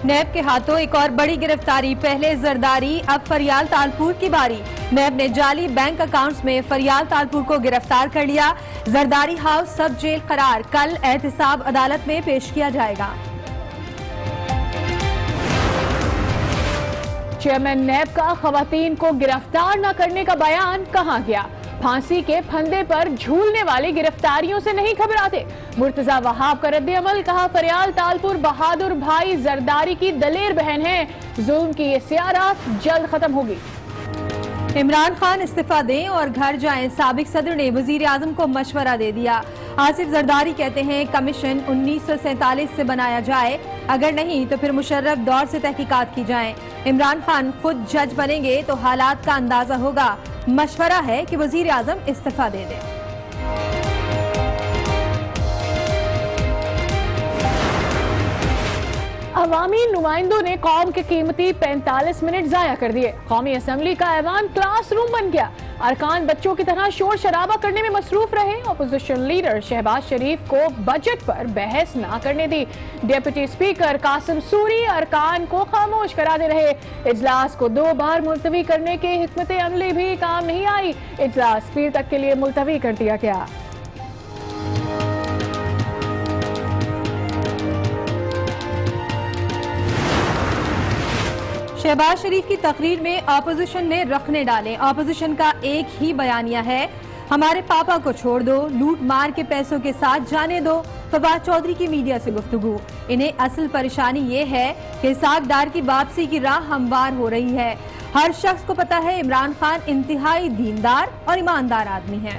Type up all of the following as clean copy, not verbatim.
NAB کے ہاتھوں ایک اور بڑی گرفتاری، پہلے زرداری اب فریال تالپور کی باری۔ نیب نے جعلی بینک اکاؤنٹس میں فریال تالپور کو گرفتار کر لیا۔ زرداری ہاؤس سب جیل قرار، کل احتساب عدالت میں پیش کیا جائے گا۔ چیئرمین نیب کا خواتین کو گرفتار نہ کرنے کا بیان کہاں گیا؟ پھانسی کے پھندے پر جھولنے والے گرفتاریوں سے نہیں گھبراتے۔ مرتضی وہاب کا رد عمل، کہا فریال تالپور بہادر بھائی زرداری کی دلیر بہن ہے، ظلم کی یہ سیارات جلد ختم ہوگی۔ عمران خان استعفیٰ دیں اور گھر جائیں، سابق صدر نے وزیر اعظم کو مشورہ دے دیا۔ آصف زرداری کہتے ہیں کمیشن 1947 سے بنایا جائے، اگر نہیں تو پھر مشرف دور سے تحقیقات کی جائیں۔ عمران خان خود جج بنیں گے تو حالات کا اندازہ ہوگا، مشورہ ہے کہ وزیر اعظم استعفیٰ دے دیں۔ عوامی نمائندوں نے قوم کے قیمتی 45 منٹ ضائع کر دیے۔ قومی اسمبلی کا ایوان کلاس روم بن گیا، ارکان بچوں کی طرح شور شرابہ کرنے میں مصروف رہے۔ اپوزیشن لیڈر شہباز شریف کو بجٹ پر بحث نہ کرنے دی۔ ڈپٹی اسپیکر قاسم سوری ارکان کو خاموش کراتے رہے۔ اجلاس کو 2 بار ملتوی کرنے کی حکمت عملی بھی کام نہیں آئی، اجلاس پیر تک کے لیے ملتوی کر دیا گیا۔ شہباز شریف کی تقریر میں اپوزیشن نے رخنے ڈالے۔ اپوزیشن کا ایک ہی بیانیہ ہے، ہمارے پاپا کو چھوڑ دو، لوٹ مار کے پیسوں کے ساتھ جانے دو۔ فواد چودھری کی میڈیا سے گفتگو، انہیں اصل پریشانی یہ ہے کہ اسحاق ڈار کی واپسی کی راہ ہموار ہو رہی ہے۔ ہر شخص کو پتہ ہے عمران خان انتہائی دیندار اور ایماندار آدمی ہیں۔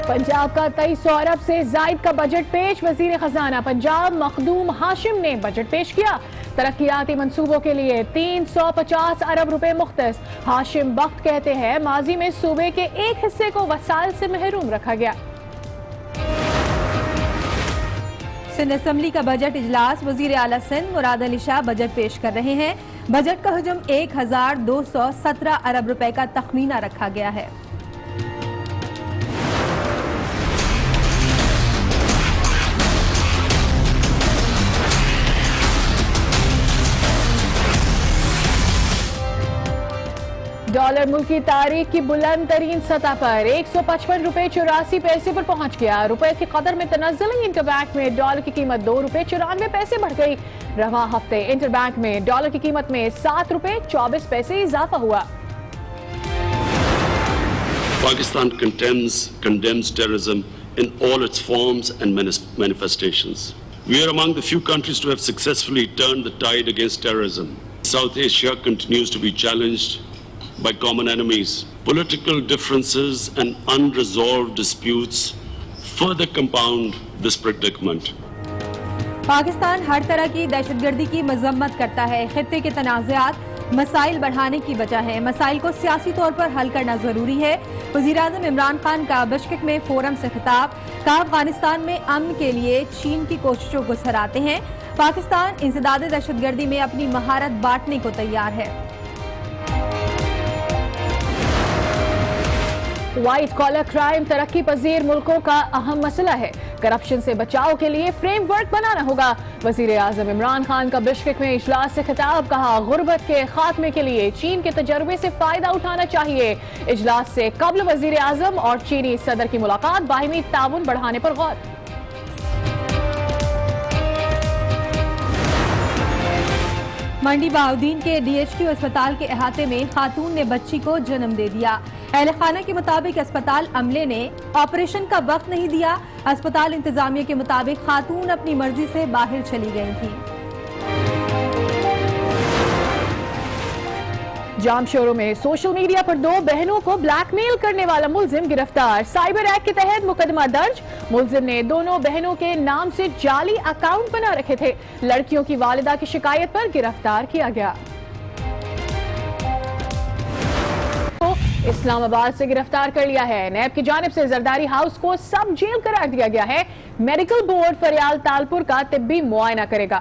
پنجاب کا 2300 ارب سے زائد کا بجٹ پیش، وزیر خزانہ پنجاب مخدوم ہاشم نے بجٹ پیش کیا۔ ترقیاتی منصوبوں کے لیے 350 ارب روپے مختص۔ ہاشم بخت کہتے ہیں ماضی میں صوبے کے ایک حصے کو وسائل سے محروم رکھا گیا۔ سندھ اسمبلی کا بجٹ اجلاس، وزیر اعلیٰ سندھ مراد علی شاہ بجٹ پیش کر رہے ہیں۔ بجٹ کا حجم 1217 ارب روپے کا تخمینہ رکھا گیا ہے۔ ڈالر ملک کی تاریخ کی بلند ترین سطح پر 155 روپے 84 پیسے پر پہنچ گیا۔ روپے کی قدر میں تنزل، انٹر بینک میں ڈالر کی قیمت 2 روپے 94 پیسے بڑھ گئی۔ رواں ہفتے انٹر بینک میں ڈالر کی قیمت میں 7 روپے 24 پیسے اضافہ ہوا۔ Pakistan condemns terrorism in all its forms and manifestations. We are among the few countries to have successfully turned the tide against terrorism. South Asia continues to be challenged by common enemies. Political differences and unresolved disputes further compound this predicament. Pakistan ہر طرح کی دہشت گردی کی مذمت کرتا ہے۔ خطے کے تنازعات مسائل بڑھانے کی وجہ ہے، مسائل کو سیاسی طور پر حل کرنا ضروری ہے۔ وزیر اعظم عمران خان کا بشکیک میں فورم سے خطاب، کہا افغانستان میں امن کے لیے چین کی کوششوں کو سراہتے ہیں۔ پاکستان انسداد دہشت گردی میں اپنی مہارت بانٹنے کو تیار ہے۔ وائٹ کالر کرائم ترقی پذیر ملکوں کا اہم مسئلہ ہے، کرپشن سے بچاؤ کے لیے فریم ورک بنانا ہوگا۔ وزیر اعظم عمران خان کا بشکیک میں اجلاس سے خطاب، کہا غربت کے خاتمے کے لیے چین کے تجربے سے فائدہ اٹھانا چاہیے۔ اجلاس سے قبل وزیر اعظم اور چینی صدر کی ملاقات، باہمی تعاون بڑھانے پر غور۔ منڈی بہاؤدین کے ڈی ایچ کیو اسپتال کے احاطے میں خاتون نے بچی کو جنم دے دیا۔ اہل خانہ کے مطابق اسپتال عملے نے آپریشن کا وقت نہیں دیا۔ اسپتال انتظامیہ کے مطابق خاتون اپنی مرضی سے باہر چلی گئی تھی۔ جام شوروں میں سوشل میڈیا پر 2 بہنوں کو بلیک میل کرنے والا ملزم گرفتار، سائبر ایکٹ کے تحت مقدمہ درج۔ ملزم نے دونوں بہنوں کے نام سے جعلی اکاؤنٹ بنا رکھے تھے۔ لڑکیوں کی والدہ کی شکایت پر گرفتار کیا گیا۔ اسلام آباد سے گرفتار کر لیا ہے۔ نیب کی جانب سے زرداری ہاؤس کو سب جیل قرار دیا گیا ہے۔ میڈیکل بورڈ فریال تالپور کا طبی معائنہ کرے گا۔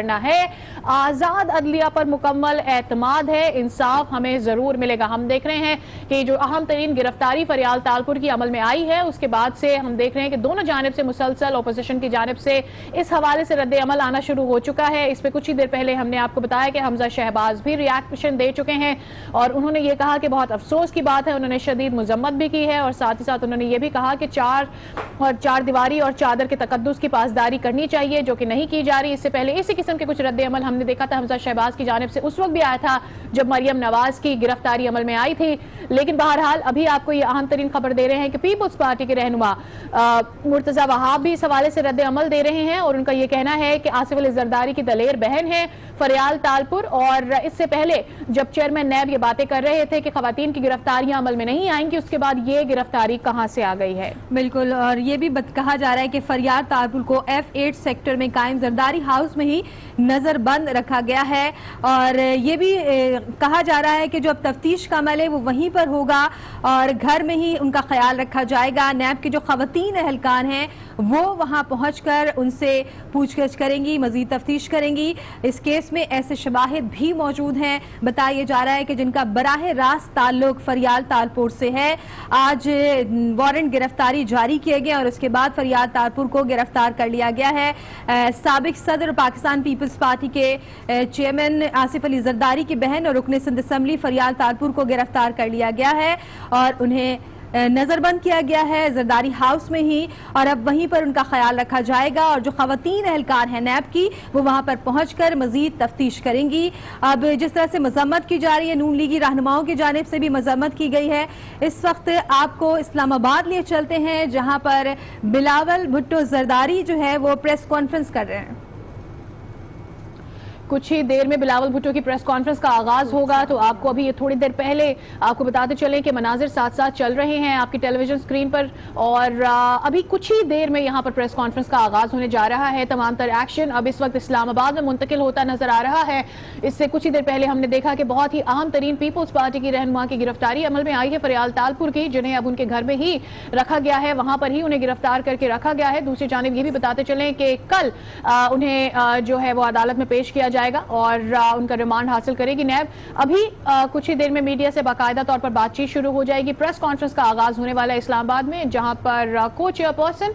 کرنا ہے. آزاد عدلیہ پر مکمل اعتماد ہے, انصاف ہمیں ضرور ملے گا. ہم دیکھ رہے ہیں کہ جو اہم ترین گرفتاری فریال تالپور کی عمل میں آئی ہے, اس کے بعد سے ہم دیکھ رہے ہیں کہ دونوں جانب سے مسلسل اپوزیشن کی جانب سے اس حوالے سے رد عمل آنا شروع ہو چکا ہے. اس پہ کچھ ہی دیر پہلے ہم نے آپ کو بتایا کہ حمزہ شہباز بھی ریاکشن دے چکے ہیں اور انہوں نے یہ کہا کہ بہت افسوس کی بات ہے, انہوں نے شدید مذمت بھی کی ہے اور ساتھ ہی ساتھ انہوں نے یہ بھی کہا کہ چار دیواری اور چادر کے تقدس کی پاسداری کرنی چاہیے, جو کہ نہیں کی جا رہی. اس سے پہلے اسی قسم کے کچھ رد عمل ہم نے دیکھا تھا حمزہ شہباز کی جانب سے, اس وقت بھی آیا تھا جب مریم نواز کی گرفتاری عمل میں آئی تھی. لیکن بہرحال ابھی آپ کو یہ اہم ترین خبر دے رہے ہیں کہ پیپلز پارٹی کے رہنما مرتضی وہاب بھی اس حوالے سے رد عمل دے رہے ہیں اور ان کا یہ کہنا ہے کہ آصف علی زرداری کی دلیر بہن ہے فریال تالپور, اور اس سے پہلے جب چیئرمین نیب یہ باتیں کر رہے تھے کہ خواتین کی گرفتاریاں عمل میں نہیں آئیں گی, اس کے بعد یہ گرفتاری کہاں سے آ گئی ہے. بالکل, اور یہ بھی کہا جا رہا ہے کہ فریال تالپور کو F8 سیکٹر میں قائم زرداری ہاؤس میں ہی نظر بند رکھا گیا ہے اور یہ بھی کہا جا رہا ہے کہ جو اب تفتیش کا عمل ہے وہ وہیں پر ہوگا اور گھر میں ہی ان کا خیال رکھا جائے گا. نیب کے جو خواتین اہلکار ہیں وہ وہاں پہنچ کر ان سے پوچھ گچھ کریں گی, مزید تفتیش کریں گی. اس کیس میں ایسے شواہد بھی موجود ہیں, بتایا جا رہا ہے کہ جن کا براہ راست تعلق فریال تالپور سے ہے. آج وارنٹ گرفتاری جاری کیے گئے اور اس کے بعد فریال تالپور کو گرفتار کر لیا گیا ہے. سابق صدر پاکستان پیپلز پارٹی کے چیئرمین آصف علی زرداری کی بہن اور رکن سندھ اسمبلی فریال تالپور کو گرفتار کر لیا گیا ہے اور انہیں نظر بند کیا گیا ہے زرداری ہاؤس میں ہی, اور اب وہیں پر ان کا خیال رکھا جائے گا اور جو خواتین اہلکار ہیں نیب کی وہ وہاں پر پہنچ کر مزید تفتیش کریں گی. اب جس طرح سے مذمت کی جا رہی ہے, نون لیگی رہنماؤں کی جانب سے بھی مذمت کی گئی ہے. اس وقت آپ کو اسلام آباد لیے چلتے ہیں جہاں پر بلاول بھٹو زرداری جو ہے وہ پریس کانفرنس کر رہے ہیں. کچھ ہی دیر میں بلاول بھٹو کی پریس کانفرنس کا آغاز ہوگا, تو آپ کو ابھی یہ تھوڑی دیر پہلے آپ کو بتاتے چلیں کہ مناظر ساتھ ساتھ چل رہے ہیں آپ کی ٹیلی ویژن اسکرین پر, اور ابھی کچھ ہی دیر میں یہاں پر پریس کانفرنس کا آغاز ہونے جا رہا ہے. تمام تر ایکشن اب اس وقت اسلام آباد میں منتقل ہوتا نظر آ رہا ہے. اس سے کچھ ہی دیر پہلے ہم نے دیکھا کہ بہت ہی اہم ترین پیپلز پارٹی کی رہنما کی گرفتاری عمل میں آئی ہے فریال تالپور کی, جنہیں اب ان کے گھر میں ہی رکھا گیا ہے, وہاں پر ہی انہیں گرفتار کر کے رکھا گیا ہے. دوسری جانب یہ بھی بتاتے چلیں کہ کل انہیں جو ہے وہ عدالت میں پیش کیا جائے گا اور ان کا ریمانڈ حاصل کرے گی نیب. ابھی کچھ ہی دیر میں میڈیا سے باقاعدہ طور پر بات چیت شروع ہو جائے گی. پریس کانفرنس کا آغاز ہونے والا ہے اسلام آباد میں, جہاں پر کو چیئر پرسن